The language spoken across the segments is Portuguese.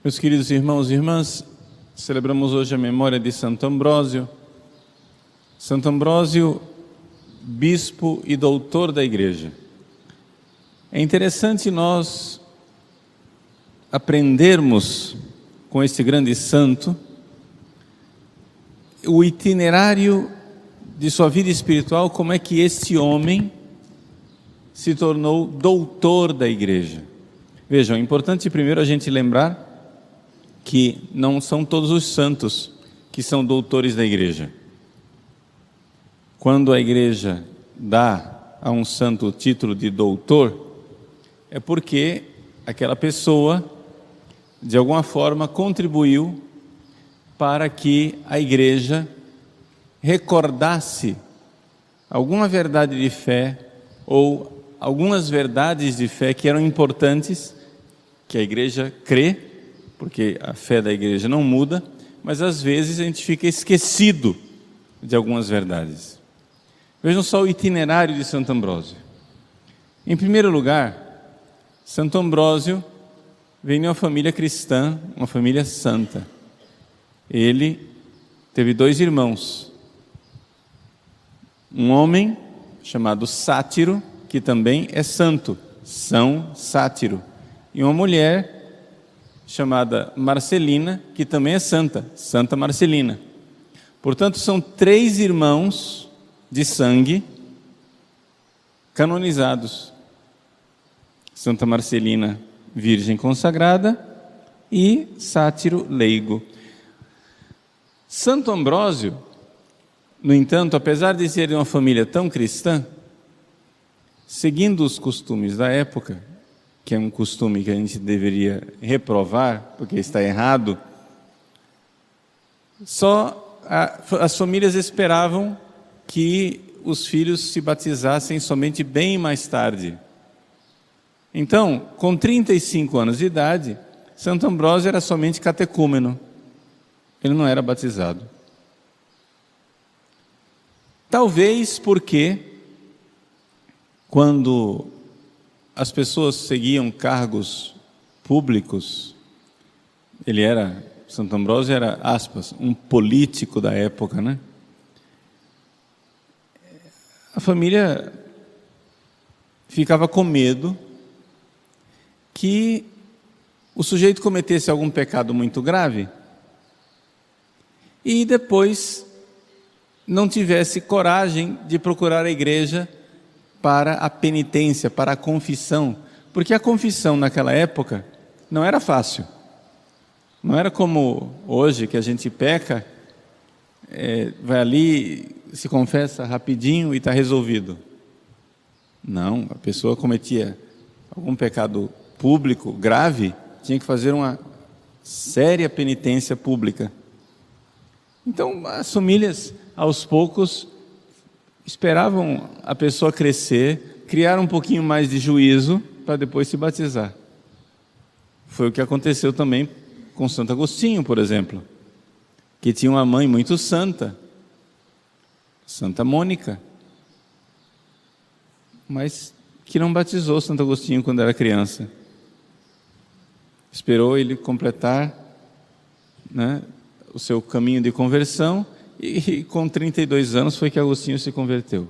Meus queridos irmãos e irmãs, celebramos hoje a memória de Santo Ambrósio. Santo Ambrósio, bispo e doutor da Igreja. É interessante nós aprendermos com esse grande santo o itinerário de sua vida espiritual, como é que este homem se tornou doutor da Igreja. Vejam, é importante primeiro a gente lembrar que não são todos os santos que são doutores da Igreja. Quando a Igreja dá a um santo o título de doutor, é porque aquela pessoa, de alguma forma, contribuiu para que a Igreja recordasse alguma verdade de fé ou algumas verdades de fé que eram importantes, que a Igreja crê, porque a fé da Igreja não muda, mas às vezes a gente fica esquecido de algumas verdades. Vejam só o itinerário de Santo Ambrósio. Em primeiro lugar, Santo Ambrósio vem de uma família cristã, uma família santa. Ele teve 2 irmãos, um homem chamado Sátiro, que também é santo, São Sátiro, e uma mulher chamada Marcelina, que também é santa, Santa Marcelina. Portanto, são 3 irmãos de sangue canonizados. Santa Marcelina, virgem consagrada, e Sátiro, leigo. Santo Ambrósio, no entanto, apesar de ser de uma família tão cristã, seguindo os costumes da época, que é um costume que a gente deveria reprovar, porque está errado, as famílias esperavam que os filhos se batizassem somente bem mais tarde. Então, com 35 anos de idade, Santo Ambrósio era somente catecúmeno, ele não era batizado. Talvez porque, quando as pessoas seguiam cargos públicos, Santo Ambrósio era, aspas, um político da época, né? A família ficava com medo que o sujeito cometesse algum pecado muito grave e depois não tivesse coragem de procurar a igreja para a penitência, para a confissão, porque a confissão naquela época não era fácil, não era como hoje que a gente peca, vai ali, se confessa rapidinho e está resolvido. Não, a pessoa cometia algum pecado público, grave, tinha que fazer uma séria penitência pública. Então as famílias, aos poucos, esperavam a pessoa crescer, criar um pouquinho mais de juízo para depois se batizar. Foi o que aconteceu também com Santo Agostinho, por exemplo, que tinha uma mãe muito santa, Santa Mônica, mas que não batizou Santo Agostinho quando era criança. Esperou ele completar, né, o seu caminho de conversão, e com 32 anos foi que Agostinho se converteu,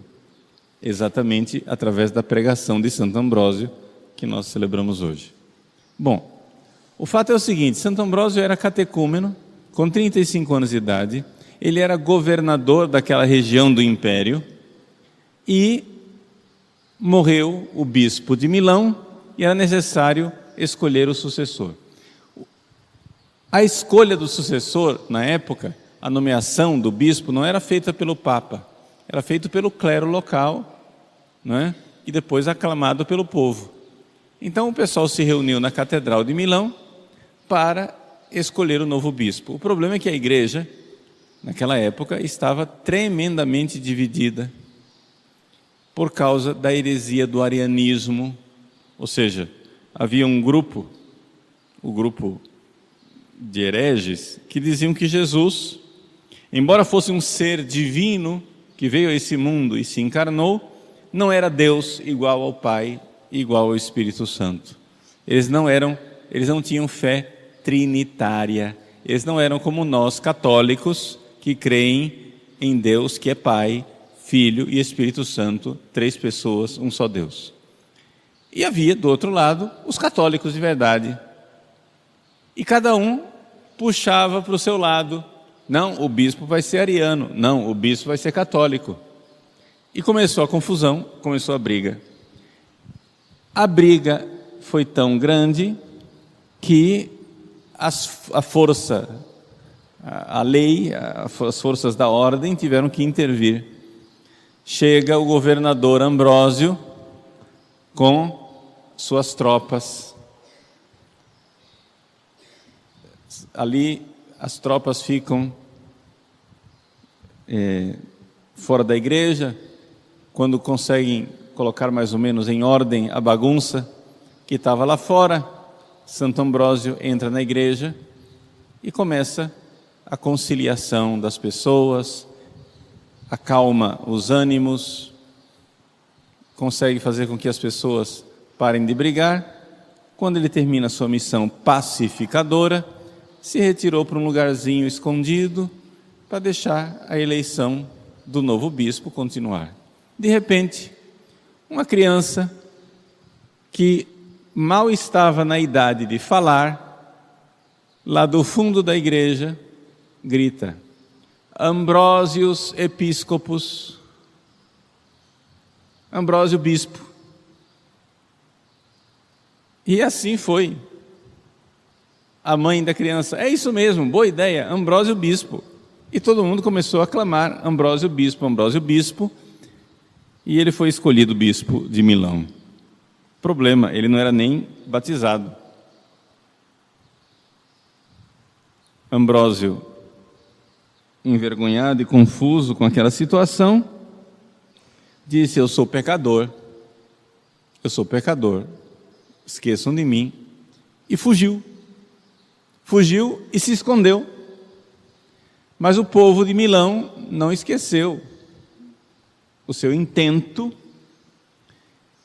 exatamente através da pregação de Santo Ambrósio, que nós celebramos hoje. Bom, o fato é o seguinte: Santo Ambrósio era catecúmeno, com 35 anos de idade, ele era governador daquela região do império, e morreu o bispo de Milão, e era necessário escolher o sucessor. A escolha do sucessor, na época, a nomeação do bispo não era feita pelo Papa, era feita pelo clero local, né? E depois aclamado pelo povo. Então o pessoal se reuniu na Catedral de Milão para escolher o novo bispo. O problema é que a igreja, naquela época, estava tremendamente dividida por causa da heresia do arianismo, ou seja, havia um grupo, o grupo de hereges, que diziam que Jesus, embora fosse um ser divino que veio a esse mundo e se encarnou, não era Deus igual ao Pai, igual ao Espírito Santo. Eles não tinham fé trinitária. Eles não eram como nós, católicos, que creem em Deus que é Pai, Filho e Espírito Santo, 3 pessoas, um só Deus. E havia, do outro lado, os católicos de verdade. E cada um puxava para o seu lado. Não, o bispo vai ser ariano. Não, o bispo vai ser católico. E começou a confusão, começou a briga. A briga foi tão grande que a força, a lei, as forças da ordem tiveram que intervir. Chega o governador Ambrósio com suas tropas. Ali as tropas ficam fora da igreja, quando conseguem colocar mais ou menos em ordem a bagunça que estava lá fora, Santo Ambrósio entra na igreja e começa a conciliação das pessoas, acalma os ânimos, consegue fazer com que as pessoas parem de brigar. Quando ele termina a sua missão pacificadora, se retirou para um lugarzinho escondido para deixar a eleição do novo bispo continuar. De repente, uma criança que mal estava na idade de falar, lá do fundo da igreja, grita: Ambrósios Episcopus, Ambrósio Bispo. E assim foi. A mãe da criança: é isso mesmo, boa ideia, Ambrósio Bispo. E todo mundo começou a clamar: Ambrósio Bispo, Ambrósio Bispo. E ele foi escolhido bispo de Milão. Problema, ele não era nem batizado. Ambrósio, envergonhado e confuso com aquela situação, disse: eu sou pecador, esqueçam de mim. E fugiu e se escondeu. Mas o povo de Milão não esqueceu o seu intento,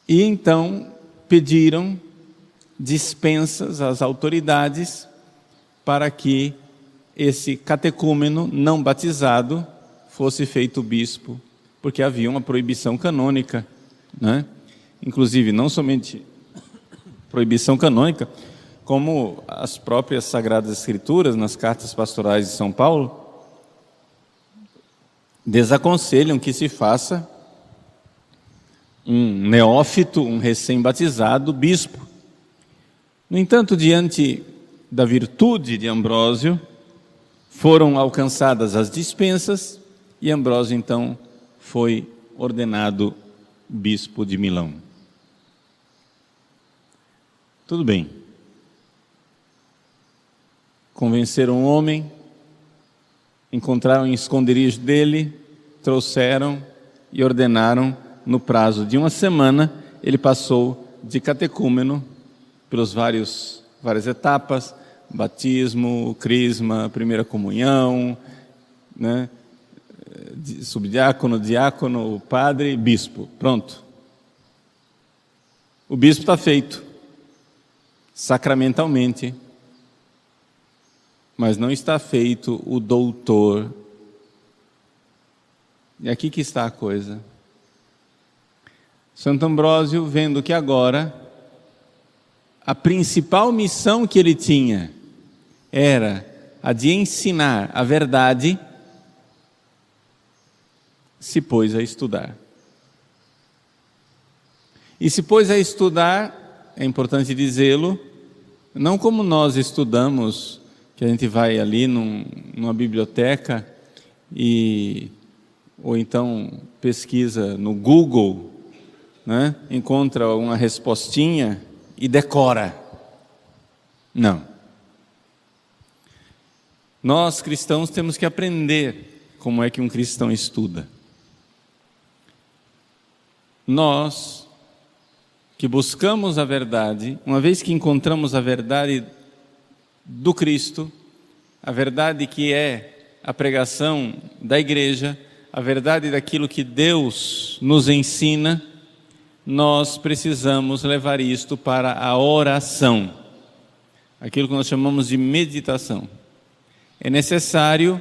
e então pediram dispensas às autoridades para que esse catecúmeno não batizado fosse feito bispo, porque havia uma proibição canônica, né? Inclusive, não somente proibição canônica, como as próprias Sagradas Escrituras, nas cartas pastorais de São Paulo, desaconselham que se faça um neófito, um recém-batizado bispo. No entanto, diante da virtude de Ambrósio, foram alcançadas as dispensas e Ambrósio então foi ordenado bispo de Milão. Tudo bem. Convenceram um homem, encontraram em esconderijo dele, trouxeram e ordenaram. No prazo de uma semana, ele passou de catecúmeno pelas várias etapas: batismo, crisma, primeira comunhão, né? Subdiácono, diácono, padre, bispo. Pronto. O bispo está feito, sacramentalmente, mas não está feito o doutor. E aqui que está a coisa. Santo Ambrósio, vendo que agora a principal missão que ele tinha era a de ensinar a verdade, se pôs a estudar. E se pôs a estudar, é importante dizê-lo, não como nós estudamos, que a gente vai ali numa biblioteca ou então pesquisa no Google, né? Encontra uma respostinha e decora. Não. Nós cristãos temos que aprender como é que um cristão estuda. Nós que buscamos a verdade, uma vez que encontramos a verdade do Cristo, a verdade que é a pregação da igreja, a verdade daquilo que Deus nos ensina, nós precisamos levar isto para a oração. aquilo que nós chamamos de meditação. É necessário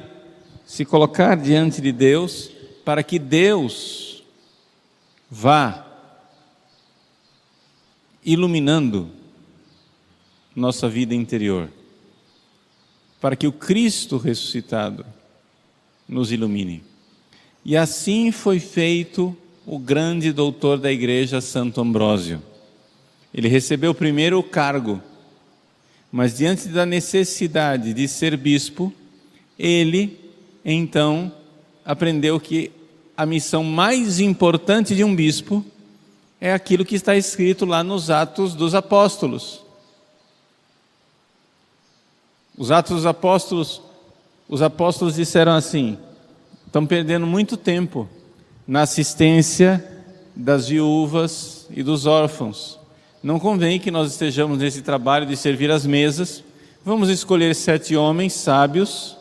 se colocar diante de Deus para que Deus vá iluminando nossa vida interior, para que o Cristo ressuscitado nos ilumine. E assim foi feito o grande doutor da igreja, Santo Ambrósio. Ele recebeu primeiro o cargo, mas diante da necessidade de ser bispo, ele então aprendeu que a missão mais importante de um bispo é aquilo que está escrito lá nos Atos dos Apóstolos. Os Atos dos Apóstolos, os apóstolos disseram assim: estão perdendo muito tempo na assistência das viúvas e dos órfãos. Não convém que nós estejamos nesse trabalho de servir as mesas. Vamos escolher 7 homens sábios,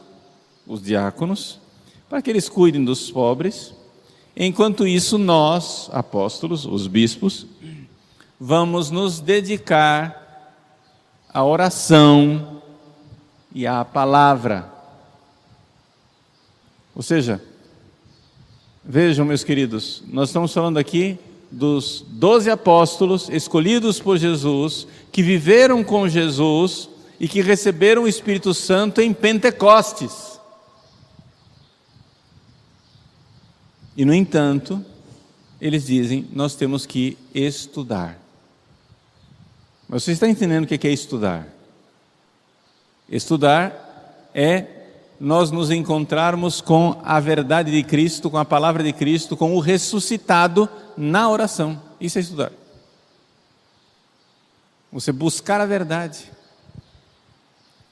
os diáconos, para que eles cuidem dos pobres. Enquanto isso, nós, apóstolos, os bispos, vamos nos dedicar à oração e à palavra. Ou seja, vejam, meus queridos, nós estamos falando aqui dos 12 apóstolos escolhidos por Jesus, que viveram com Jesus e que receberam o Espírito Santo em Pentecostes. E, no entanto, eles dizem: nós temos que estudar. Mas você está entendendo o que é estudar? Estudar é nós nos encontrarmos com a verdade de Cristo, com a palavra de Cristo, com o ressuscitado na oração. Isso é estudar. Você buscar a verdade.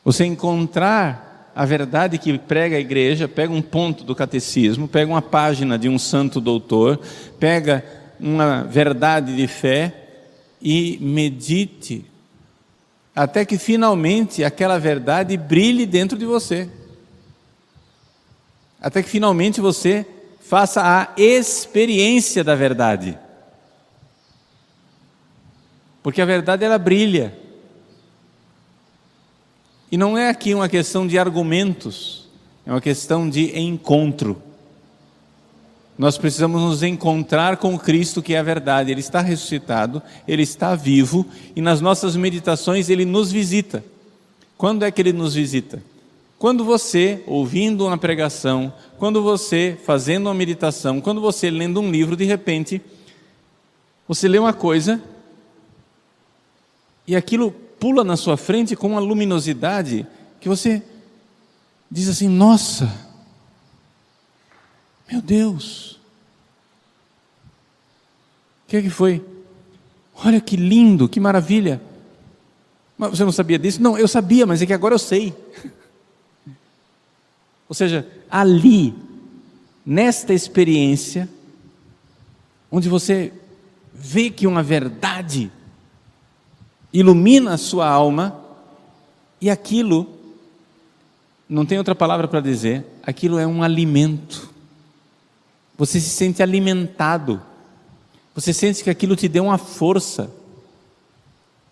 Você encontrar a verdade que prega a igreja, pega um ponto do catecismo, pega uma página de um santo doutor, pega uma verdade de fé e medite, até que finalmente aquela verdade brilhe dentro de você. Até que finalmente você faça a experiência da verdade. Porque a verdade, ela brilha. E não é aqui uma questão de argumentos, é uma questão de encontro. Nós precisamos nos encontrar com Cristo, que é a verdade. Ele está ressuscitado, Ele está vivo, e nas nossas meditações Ele nos visita. Quando é que Ele nos visita? Quando você, ouvindo uma pregação, quando você fazendo uma meditação, quando você lendo um livro, de repente, você lê uma coisa e aquilo pula na sua frente com uma luminosidade que você diz assim: nossa, meu Deus, o que é que foi? Olha que lindo, que maravilha. Mas você não sabia disso? Não, eu sabia, mas é que agora eu sei. Ou seja, ali, nesta experiência, onde você vê que uma verdade ilumina a sua alma, e aquilo, não tem outra palavra para dizer, aquilo é um alimento. Você se sente alimentado, você sente que aquilo te deu uma força,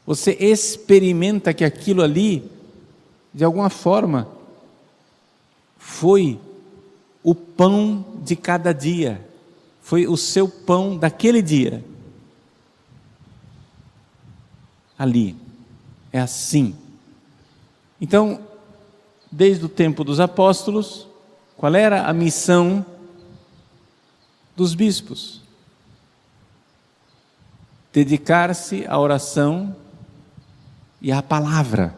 você experimenta que aquilo ali, de alguma forma, foi o pão de cada dia, foi o seu pão daquele dia. Ali, é assim. Então, desde o tempo dos apóstolos, qual era a missão dos bispos? Dedicar-se à oração e à palavra.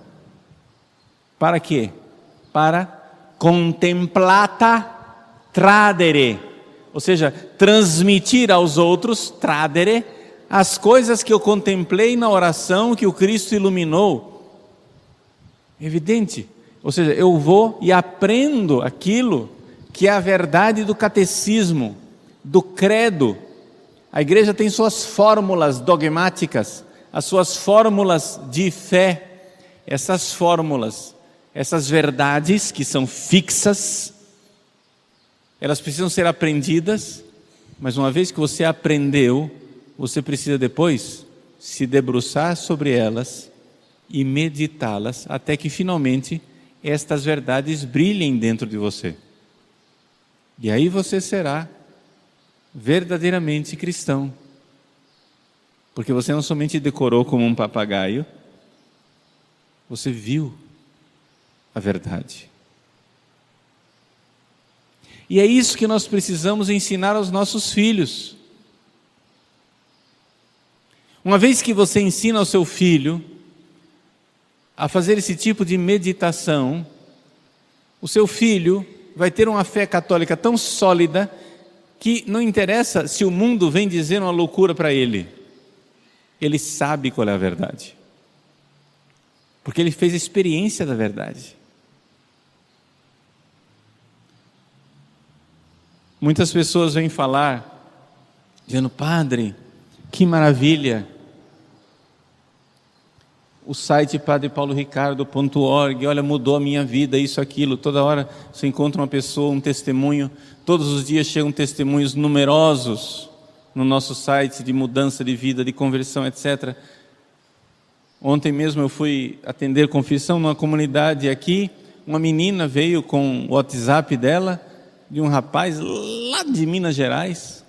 Para quê? Para contemplata tradere, ou seja, transmitir aos outros, tradere, as coisas que eu contemplei na oração, que o Cristo iluminou. Evidente, ou seja, eu vou e aprendo aquilo que é a verdade do catecismo, do credo. A igreja tem suas fórmulas dogmáticas, as suas fórmulas de fé. Essas fórmulas, essas verdades que são fixas, elas precisam ser aprendidas, mas uma vez que você aprendeu, você precisa depois se debruçar sobre elas e meditá-las até que finalmente estas verdades brilhem dentro de você. E aí você será verdadeiramente cristão. Porque você não somente decorou como um papagaio, você viu a verdade. E é isso que nós precisamos ensinar aos nossos filhos. Uma vez que você ensina ao seu filho a fazer esse tipo de meditação, o seu filho vai ter uma fé católica tão sólida que não interessa se o mundo vem dizer uma loucura para ele. Ele sabe qual é a verdade. Porque ele fez a experiência da verdade. Muitas pessoas vêm falar, dizendo: padre, que maravilha, o site padrepauloricardo.org, olha, mudou a minha vida, isso, aquilo. Toda hora você encontra uma pessoa, um testemunho, todos os dias chegam testemunhos numerosos no nosso site de mudança de vida, de conversão, etc. Ontem mesmo eu fui atender confissão numa comunidade aqui, uma menina veio com o WhatsApp dela, de um rapaz lá de Minas Gerais,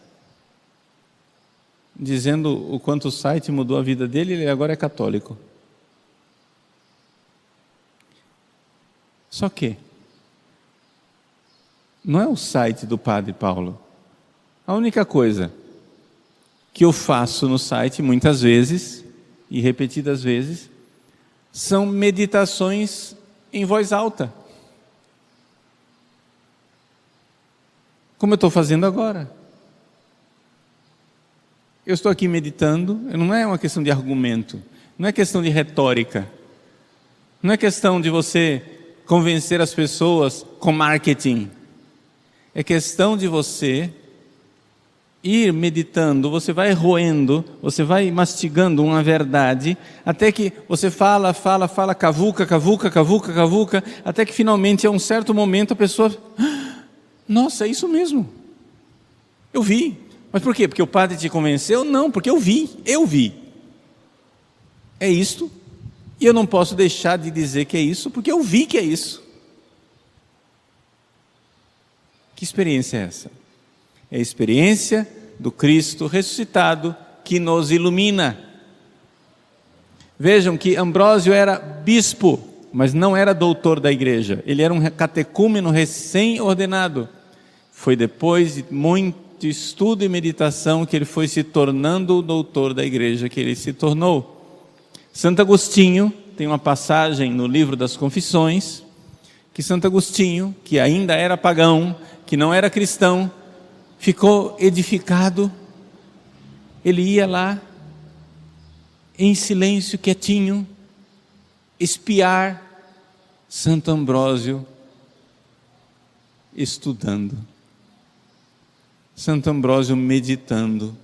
dizendo o quanto o site mudou a vida dele, ele agora é católico. Só que não é o site do Padre Paulo. A única coisa que eu faço no site, muitas vezes, e repetidas vezes, são meditações em voz alta. Como eu estou fazendo agora. Eu estou aqui meditando, não é uma questão de argumento, não é questão de retórica, não é questão de você convencer as pessoas com marketing. É questão de você ir meditando, você vai roendo, você vai mastigando uma verdade, até que você fala, cavuca, até que finalmente, a um certo momento, a pessoa: nossa, é isso mesmo, eu vi. Mas por quê? Porque o padre te convenceu? Não, porque eu vi. É isto, e eu não posso deixar de dizer que é isso, porque eu vi que é isso. Que experiência é essa? É a experiência do Cristo ressuscitado que nos ilumina. Vejam que Ambrósio era bispo, mas não era doutor da igreja. Ele era um catecúmeno recém-ordenado. Foi depois de muito estudo e meditação que ele foi se tornando o doutor da igreja que ele se tornou. Santo Agostinho tem uma passagem no livro das Confissões, que Santo Agostinho, que ainda era pagão, que não era cristão, ficou edificado. Ele ia lá, em silêncio, quietinho, espiar Santo Ambrósio estudando, Santo Ambrósio meditando.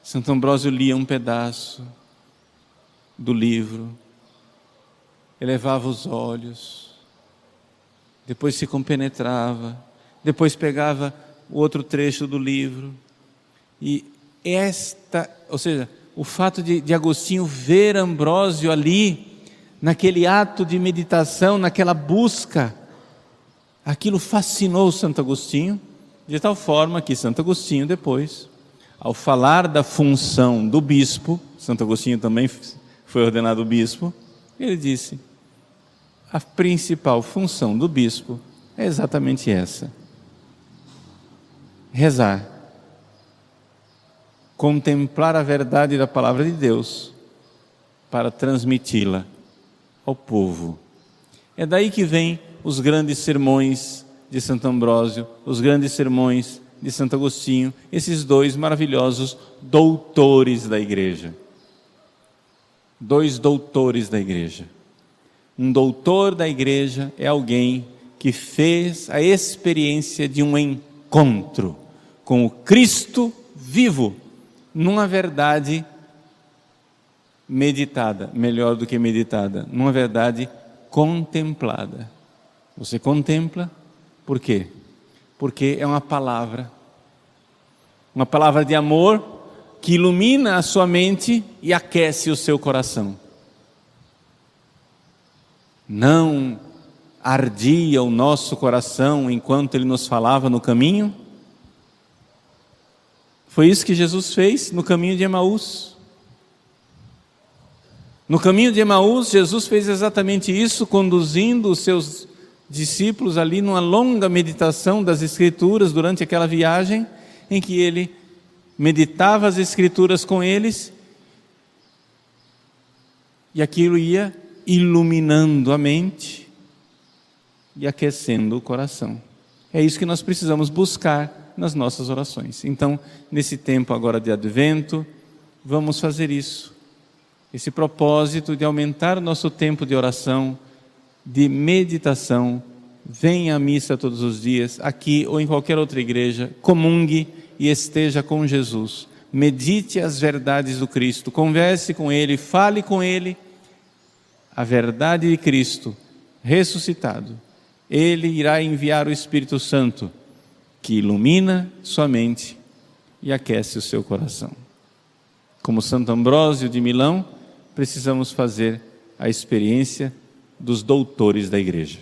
Santo Ambrósio lia um pedaço do livro, elevava os olhos, depois se compenetrava, depois pegava o outro trecho do livro. E ou seja, o fato de Agostinho ver Ambrósio ali, naquele ato de meditação, naquela busca, aquilo fascinou Santo Agostinho, de tal forma que Santo Agostinho depois, ao falar da função do bispo, Santo Agostinho também foi ordenado bispo, ele disse: a principal função do bispo é exatamente essa: rezar, contemplar a verdade da palavra de Deus para transmiti-la ao povo. É daí que vem os grandes sermões de Santo Ambrósio, os grandes sermões de Santo Agostinho, esses dois maravilhosos doutores da igreja. Dois doutores da igreja. Um doutor da igreja é alguém que fez a experiência de um encontro com o Cristo vivo, numa verdade meditada, melhor do que meditada, numa verdade contemplada. Você contempla, por quê? Porque é uma palavra de amor que ilumina a sua mente e aquece o seu coração. Não ardia o nosso coração enquanto Ele nos falava no caminho? Foi isso que Jesus fez no caminho de Emaús. No caminho de Emaús, Jesus fez exatamente isso, conduzindo os seus discípulos ali numa longa meditação das Escrituras durante aquela viagem, em que Ele meditava as Escrituras com eles, e aquilo ia iluminando a mente e aquecendo o coração. É isso que nós precisamos buscar nas nossas orações. Então, nesse tempo agora de Advento, vamos fazer isso. Esse propósito de aumentar o nosso tempo de oração, de meditação. Venha à missa todos os dias, aqui ou em qualquer outra igreja, comungue e esteja com Jesus. Medite as verdades do Cristo, converse com Ele, fale com Ele a verdade de Cristo ressuscitado. Ele irá enviar o Espírito Santo, que ilumina sua mente e aquece o seu coração. Como Santo Ambrósio de Milão, precisamos fazer a experiência dos doutores da igreja.